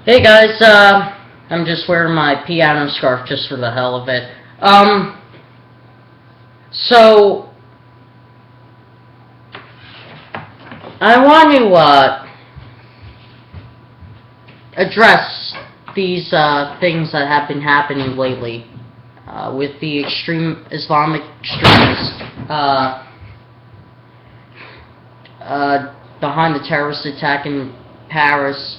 Hey guys, I'm just wearing my piano scarf just for the hell of it. So I want to address these things that have been happening lately with the extreme Islamic extremists behind the terrorist attack in Paris.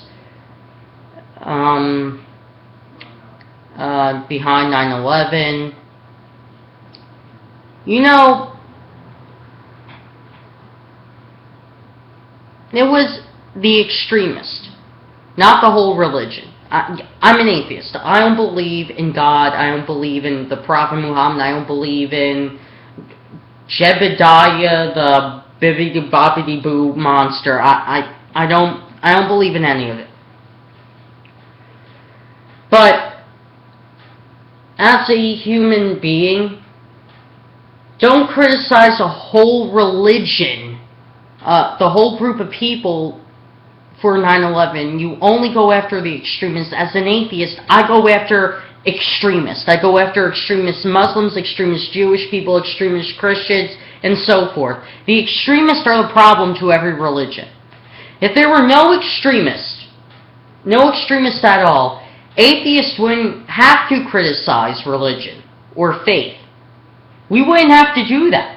Behind 9/11. You know, it was the extremist, not the whole religion. I'm an atheist. I don't believe in God. I don't believe in the Prophet Muhammad. I don't believe in Jebediah, the bibbidi bobbidi boo monster. I don't believe in any of it. But as a human being, don't criticize a whole religion, the whole group of people for 9/11. You only go after the extremists. As an atheist, I go after extremists. I go after extremist Muslims, extremist Jewish people, extremist Christians, and so forth. The extremists are the problem to every religion. If there were no extremists at all, atheists wouldn't have to criticize religion or faith. We wouldn't have to do that.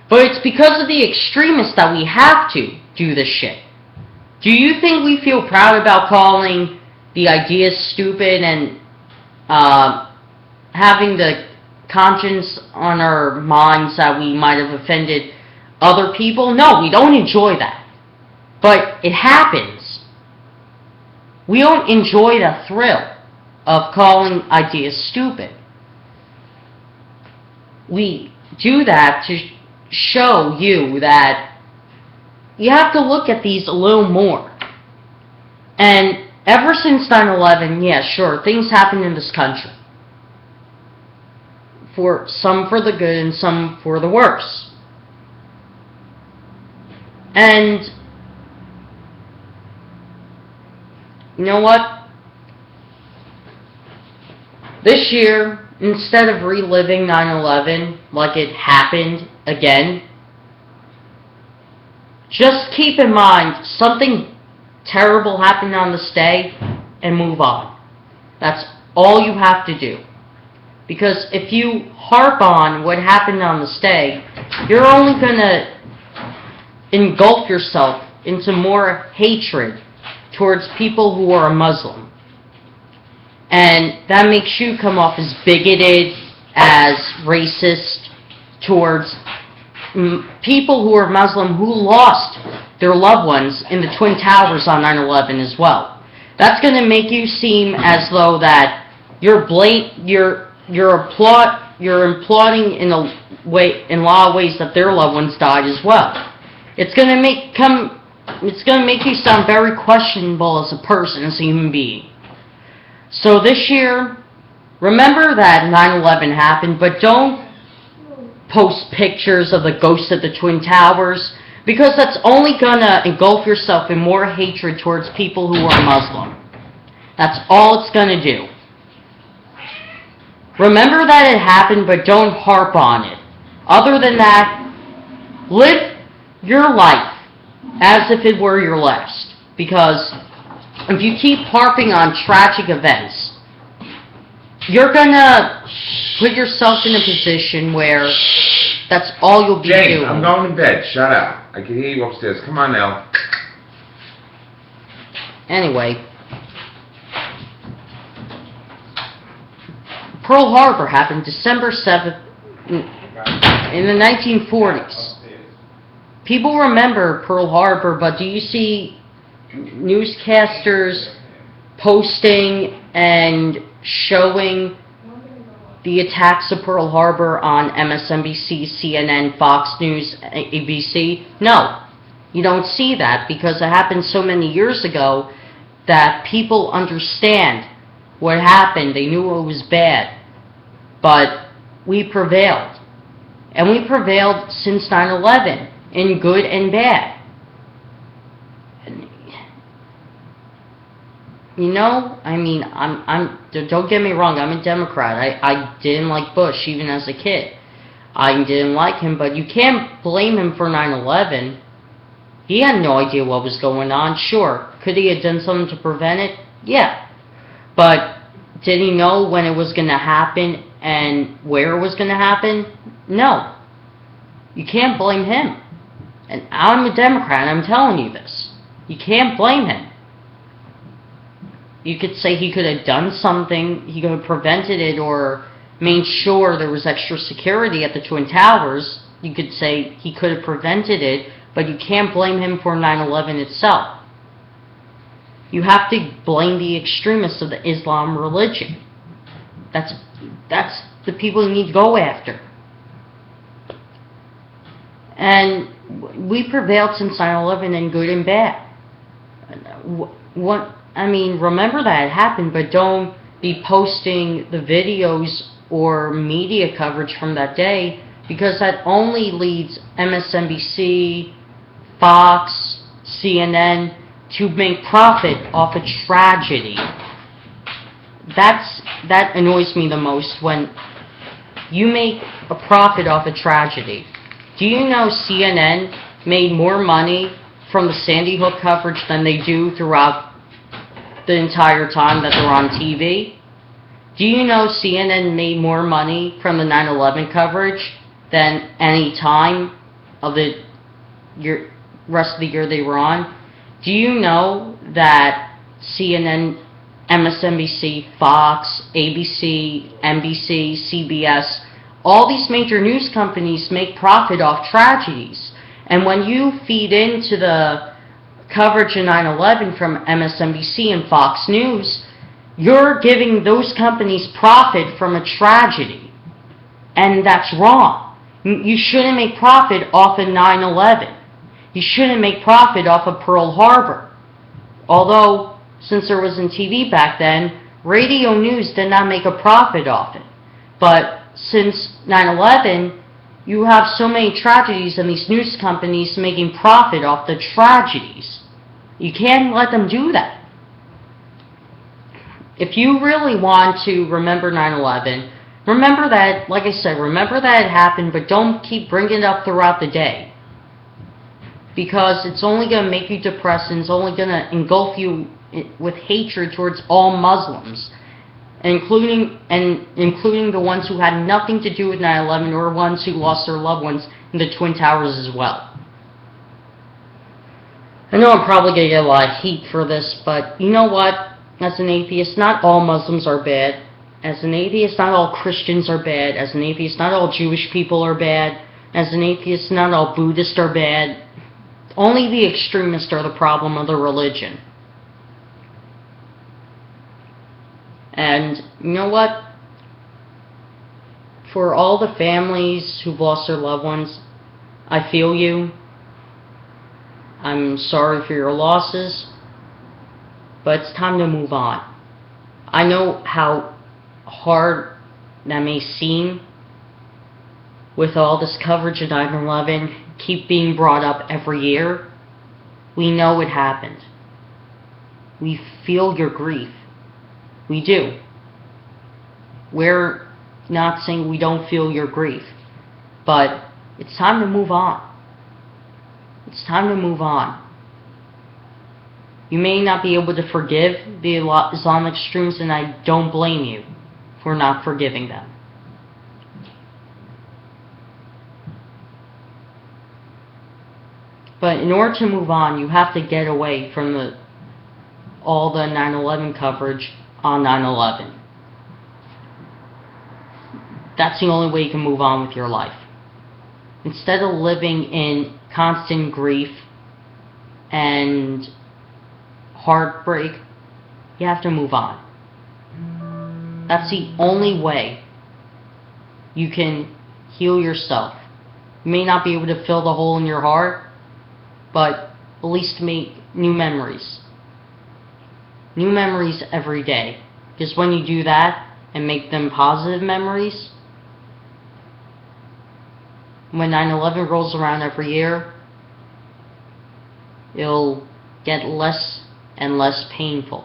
But it's because of the extremists that we have to do this shit. Do you think we feel proud about calling the ideas stupid and having the conscience on our minds that we might have offended other people? No, we don't enjoy that. But it happens. We don't enjoy the thrill of calling ideas stupid. We do that to show you that you have to look at these a little more. And ever since 9/11, yeah, sure, things happen in this country. Some for the good and some for the worse. And you know what? This year, instead of reliving 9/11 like it happened again, just keep in mind something terrible happened on this day and move on. That's all you have to do. Because if you harp on what happened on this day, you're only going to engulf yourself into more hatred towards people who are Muslim. And that makes you come off as bigoted, as racist towards people who are Muslim who lost their loved ones in the Twin Towers on 9/11 as well. That's going to make you seem as though that you're applauding in a lot of ways that their loved ones died as well. It's going to make you sound very questionable as a person, as a human being. So this year, remember that 9/11 happened, but don't post pictures of the ghosts of the Twin Towers, because that's only going to engulf yourself in more hatred towards people who are Muslim. That's all it's going to do. Remember that it happened, but don't harp on it. Other than that, live your life as if it were your last. Because if you keep harping on tragic events, you're going to put yourself in a position where that's all you'll be James, doing. I'm going to bed. Shut up. I can hear you upstairs. Come on now. Anyway, Pearl Harbor happened December 7th in the 1940s. People remember Pearl Harbor, but do you see newscasters posting and showing the attacks of Pearl Harbor on MSNBC, CNN, Fox News, ABC? No, you don't see that because it happened so many years ago that people understand what happened. They knew it was bad. But we prevailed. And we prevailed since 9/11, in good and bad. You know, I mean, don't get me wrong, I'm a Democrat. I didn't like Bush even as a kid. I didn't like him, but you can't blame him for 9/11. He had no idea what was going on. Sure, could he have done something to prevent it? Yeah. But did he know when it was going to happen and where it was going to happen? No. You can't blame him. And I'm a Democrat, I'm telling you this. You can't blame him. You could say he could have done something, he could have prevented it or made sure there was extra security at the Twin Towers. You could say he could have prevented it, but you can't blame him for 9/11 itself. You have to blame the extremists of the Islam religion. That's the people you need to go after. And we prevailed since 9/11 in good and bad. Remember that it happened, but don't be posting the videos or media coverage from that day, because that only leads MSNBC, Fox, CNN to make profit off a tragedy. That annoys me the most, when you make a profit off a tragedy. Do you know CNN made more money from the Sandy Hook coverage than they do throughout the entire time that they're on TV? Do you know CNN made more money from the 9/11 coverage than any time of the rest of the year they were on? Do you know that CNN, MSNBC, Fox, ABC, NBC, CBS, all these major news companies make profit off tragedies? And when you feed into the coverage of 9/11 from MSNBC and Fox News, you're giving those companies profit from a tragedy. And that's wrong. You shouldn't make profit off of 9/11. You shouldn't make profit off of Pearl Harbor. Although, since there wasn't TV back then, radio news did not make a profit off it. But since 9/11, you have so many tragedies and these news companies making profit off the tragedies. You can't let them do that. If you really want to remember 9/11, remember that, like I said, remember that it happened, but don't keep bringing it up throughout the day. Because it's only going to make you depressed, and it's only going to engulf you with hatred towards all Muslims, including the ones who had nothing to do with 9/11 or ones who lost their loved ones in the Twin Towers as well. I know I'm probably going to get a lot of heat for this, but you know what? As an atheist, not all Muslims are bad. As an atheist, not all Christians are bad. As an atheist, not all Jewish people are bad. As an atheist, not all Buddhists are bad. Only the extremists are the problem of the religion. And you know what? For all the families who've lost their loved ones, I feel you. I'm sorry for your losses, but it's time to move on. I know how hard that may seem with all this coverage of 9/11 keep being brought up every year. We know it happened. We feel your grief. We do. We're not saying we don't feel your grief, but it's time to move on. It's time to move on. You may not be able to forgive the Islamic extremists, and I don't blame you for not forgiving them. But in order to move on, you have to get away from all the 9/11 coverage on 9/11. That's the only way you can move on with your life. Instead of living in constant grief and heartbreak, you have to move on. That's the only way you can heal yourself. You may not be able to fill the hole in your heart, but at least make new memories. New memories every day. Because when you do that and make them positive memories, when 9/11 rolls around every year, it'll get less and less painful.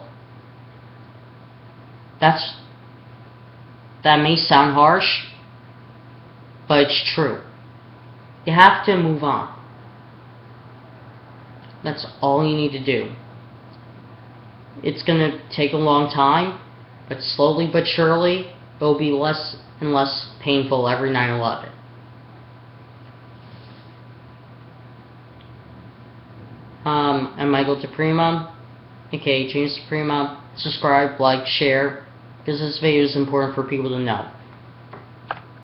That may sound harsh, but it's true. You have to move on. That's all you need to do. It's gonna take a long time, but slowly but surely, it'll be less and less painful every 9/11. I'm Michael DePrima, aka James DePrima. Subscribe, like, share, because this video is important for people to know.